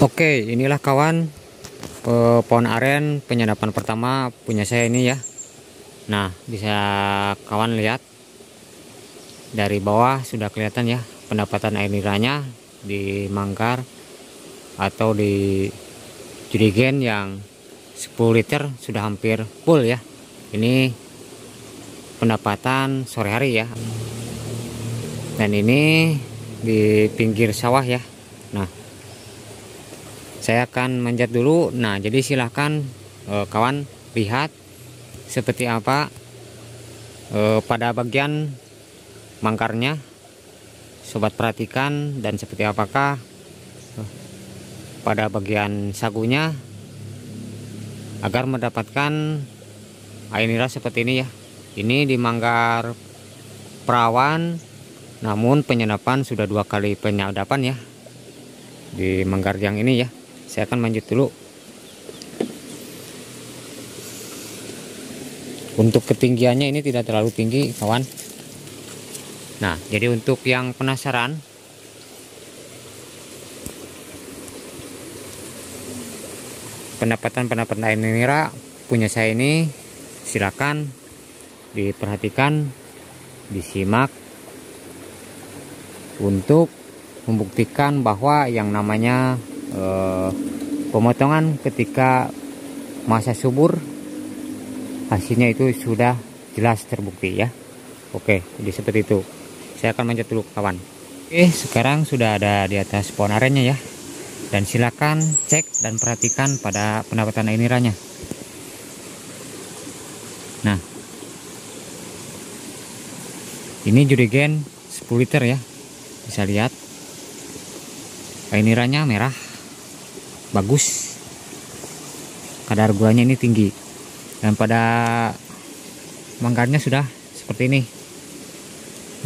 Oke, inilah kawan pohon aren penyadapan pertama punya saya ini ya. Nah, bisa kawan lihat dari bawah sudah kelihatan ya pendapatan air niranya di manggar atau di jerigen yang 10 liter sudah hampir full ya. Ini pendapatan sore hari ya. Dan ini di pinggir sawah ya. Nah, saya akan manjat dulu. Nah, jadi silahkan kawan lihat seperti apa pada bagian mangkarnya. Sobat perhatikan dan seperti apakah pada bagian sagunya agar mendapatkan air nira seperti ini ya. Ini di manggar perawan, namun penyadapan sudah 2 kali penyadapan ya di manggar yang ini ya. Saya akan lanjut dulu. Untuk ketinggiannya ini tidak terlalu tinggi kawan. Nah, jadi untuk yang penasaran pendapatan air nira punya saya ini, silakan diperhatikan, disimak untuk membuktikan bahwa yang namanya pemotongan ketika masa subur hasilnya itu sudah jelas terbukti ya. Oke, jadi seperti itu. Saya akan manjat dulu kawan. Oke, sekarang sudah ada di atas pohon arennya ya. Dan silakan cek dan perhatikan pada pendapatan air niranya. Nah, ini jerigen 10 liter ya. Bisa lihat air niranya merah, bagus, kadar gulanya ini tinggi, dan pada manggarnya sudah seperti ini.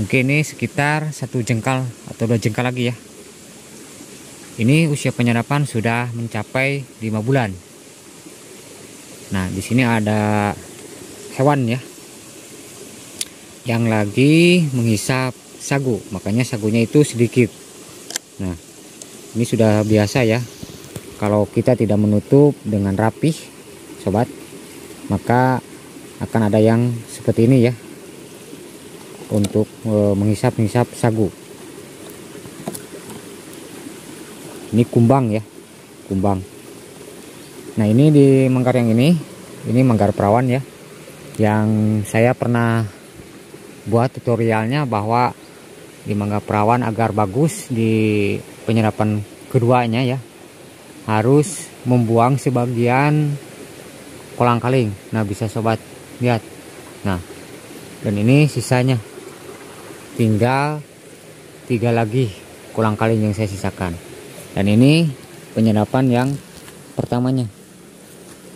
Mungkin ini sekitar 1 jengkal atau 2 jengkal lagi ya. Ini usia penyadapan sudah mencapai 5 bulan. Nah, di sini ada hewan ya yang lagi menghisap sagu, makanya sagunya itu sedikit. Nah, ini sudah biasa ya. Kalau kita tidak menutup dengan rapih, sobat, maka akan ada yang seperti ini ya, untuk menghisap sagu. Ini kumbang ya, kumbang. Nah, ini di manggar yang ini manggar perawan ya, yang saya pernah buat tutorialnya bahwa di mangga perawan agar bagus di penyerapan keduanya ya, harus membuang sebagian kolang-kaling. Nah, bisa sobat lihat. Nah, dan ini sisanya tinggal 3 lagi kolang-kaling yang saya sisakan. Dan ini penyerapan yang pertamanya,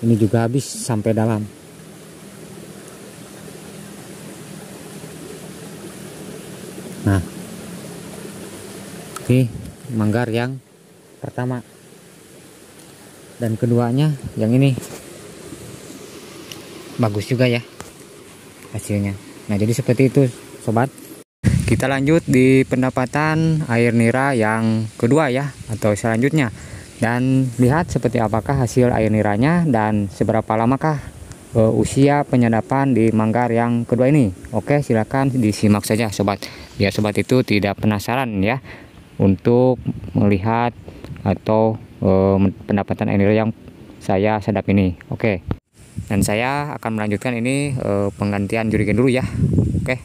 ini juga habis sampai dalam. Nah, ini manggar yang pertama dan keduanya yang ini bagus juga ya hasilnya. Nah, jadi seperti itu sobat. Kita lanjut di pendapatan air nira yang kedua ya, atau selanjutnya, dan lihat seperti apakah hasil air niranya dan seberapa lamakah usia penyadapan di manggar yang kedua ini. Oke, silakan disimak saja sobat, biar sobat itu tidak penasaran ya untuk melihat atau pendapatan air nira yang saya sedap ini. Oke, dan saya akan melanjutkan ini penggantian jerigen dulu ya. Oke.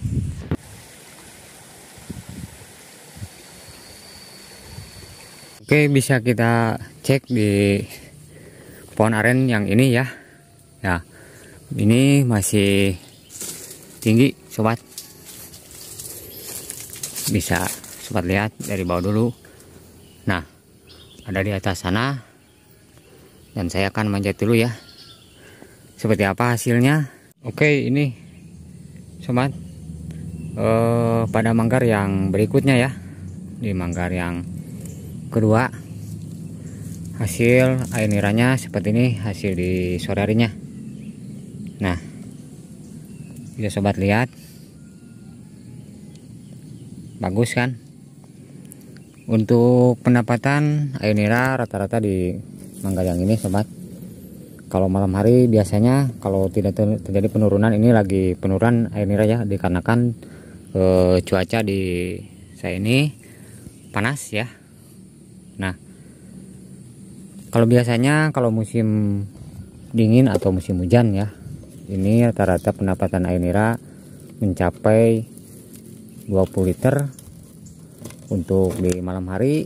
Oke, bisa kita cek di pohon aren yang ini ya. Nah, ini masih tinggi sobat. Bisa sobat lihat dari bawah dulu. Nah, ada di atas sana. Dan saya akan manjat dulu ya. Seperti apa hasilnya? Oke, ini sobat. Pada manggar yang berikutnya ya. Di manggar yang kedua, hasil air niranya seperti ini hasil di sore harinya. Nah, bisa sobat lihat, bagus kan? Untuk pendapatan air nira rata-rata di manggar yang ini sobat, kalau malam hari biasanya kalau tidak terjadi penurunan, ini lagi penurunan air nira ya, dikarenakan cuaca di saya ini panas ya. Nah, kalau biasanya kalau musim dingin atau musim hujan ya, ini rata-rata pendapatan air nira mencapai 20 liter untuk di malam hari,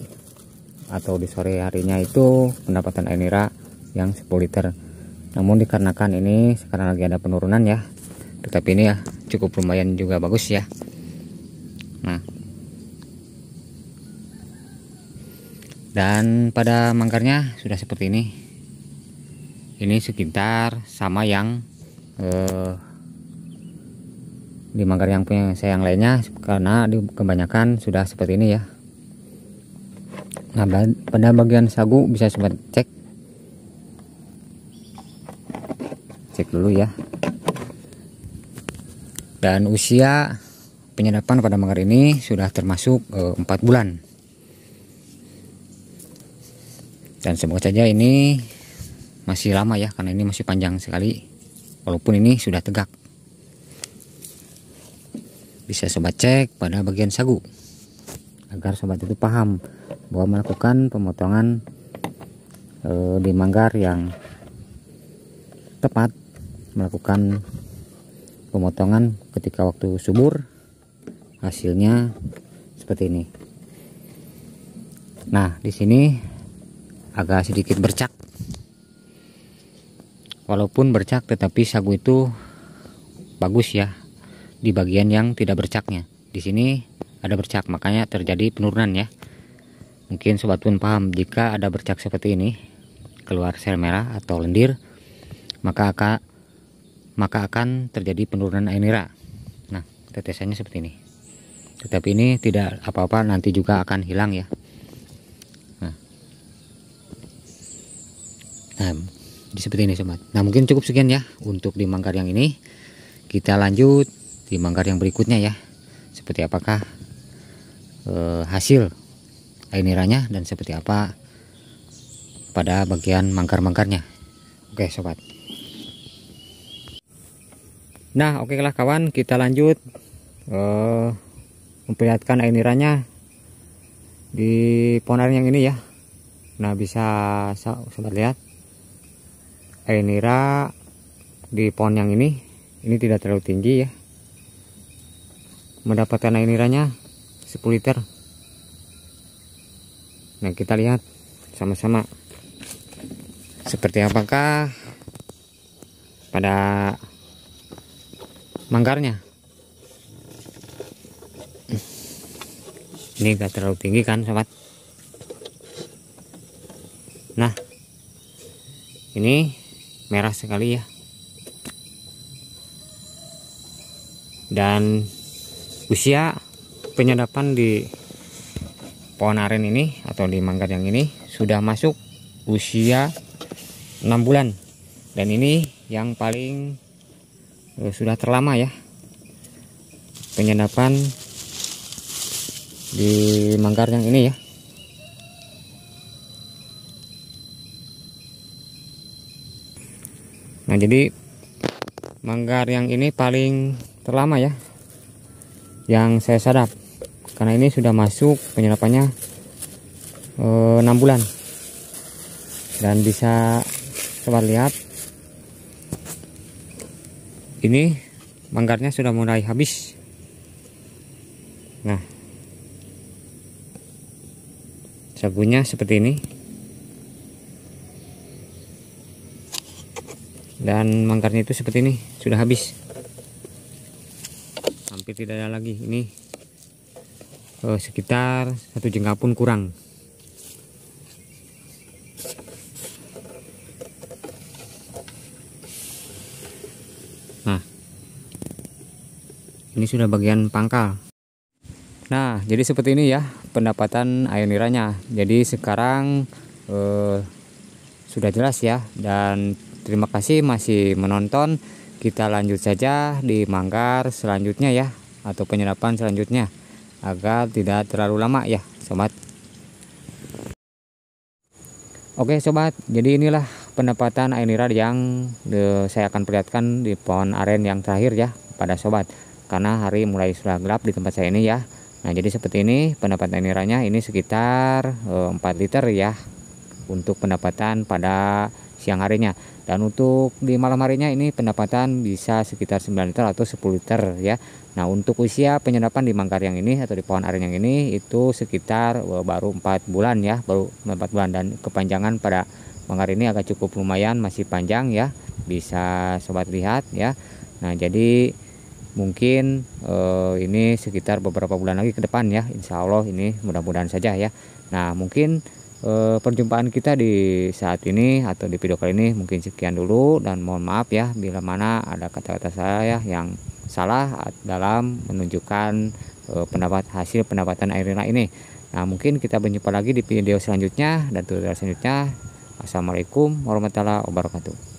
atau di sore harinya itu pendapatan air nira yang 10 liter. Namun dikarenakan ini sekarang lagi ada penurunan ya, tetapi ini ya cukup lumayan juga bagus ya. Nah, dan pada manggarnya sudah seperti ini. Ini sekitar sama yang di manggar yang punya saya yang lainnya, karena kebanyakan sudah seperti ini ya. Nah, pada bagian sagu bisa sobat cek dulu ya. Dan usia penyerapan pada manggar ini sudah termasuk 4 bulan. Dan semoga saja ini masih lama ya, karena ini masih panjang sekali, walaupun ini sudah tegak. Bisa sobat cek pada bagian sagu agar sobat itu paham bahwa melakukan pemotongan di manggar yang tepat, melakukan pemotongan ketika waktu subur, hasilnya seperti ini. Nah, di sini agak sedikit bercak, walaupun bercak tetapi sagu itu bagus ya di bagian yang tidak bercaknya. Di sini ada bercak, makanya terjadi penurunan ya. Mungkin sobat pun paham, jika ada bercak seperti ini, keluar sel merah atau lendir, maka akan terjadi penurunan air nira. Nah, tetesannya seperti ini. Tetapi ini tidak apa-apa, nanti juga akan hilang ya. Nah, seperti ini sobat. Nah, mungkin cukup sekian ya untuk di manggar yang ini. Kita lanjut di manggar yang berikutnya ya, seperti apakah hasil air niranya dan seperti apa pada bagian manggar-manggarnya. Oke sobat. Nah, oke lah kawan, kita lanjut memperlihatkan air niranya di pohon aren yang ini ya. Nah, bisa sobat lihat air nira di pohon yang ini tidak terlalu tinggi ya. Mendapatkan air niranya 10 liter. Nah, kita lihat sama-sama seperti apakah pada manggarnya. Ini gak terlalu tinggi kan sobat. Nah, ini merah sekali ya. Dan usia penyerapan di pohon aren ini atau di manggar yang ini sudah masuk usia 6 bulan. Dan ini yang paling sudah terlama ya penyerapan di manggar yang ini ya. Nah, jadi manggar yang ini paling terlama ya yang saya sadap, karena ini sudah masuk penyerapannya 6 bulan. Dan bisa sobat lihat, ini manggarnya sudah mulai habis. Nah, sagunya seperti ini, dan manggarnya itu seperti ini, sudah habis, hampir tidak ada lagi. Ini sekitar 1 jengkal pun kurang. Nah, ini sudah bagian pangkal. Nah, jadi seperti ini ya pendapatan air niranya. Jadi sekarang sudah jelas ya, dan terima kasih masih menonton. Kita lanjut saja di manggar selanjutnya ya, atau penyerapan selanjutnya, agar tidak terlalu lama ya sobat. Oke sobat, jadi inilah pendapatan air nira yang saya akan perlihatkan di pohon aren yang terakhir ya pada sobat. Karena hari mulai sudah gelap di tempat saya ini ya. Nah jadi seperti ini pendapatan air niranya, ini sekitar 4 liter ya untuk pendapatan pada siang harinya. Dan untuk di malam harinya ini pendapatan bisa sekitar 9 liter atau 10 liter ya. Nah untuk usia penyerapan di manggar yang ini atau di pohon aren yang ini itu sekitar baru 4 bulan ya, baru 4 bulan. Dan kepanjangan pada manggar ini agak cukup lumayan, masih panjang ya, bisa sobat lihat ya. Nah jadi mungkin ini sekitar beberapa bulan lagi ke depan ya, insya Allah ini mudah-mudahan saja ya. Nah mungkin perjumpaan kita di saat ini atau di video kali ini mungkin sekian dulu, dan mohon maaf ya bila mana ada kata-kata saya yang salah dalam menunjukkan hasil pendapatan air nira ini. Nah mungkin kita berjumpa lagi di video selanjutnya dan tutorial selanjutnya. Assalamualaikum warahmatullahi wabarakatuh.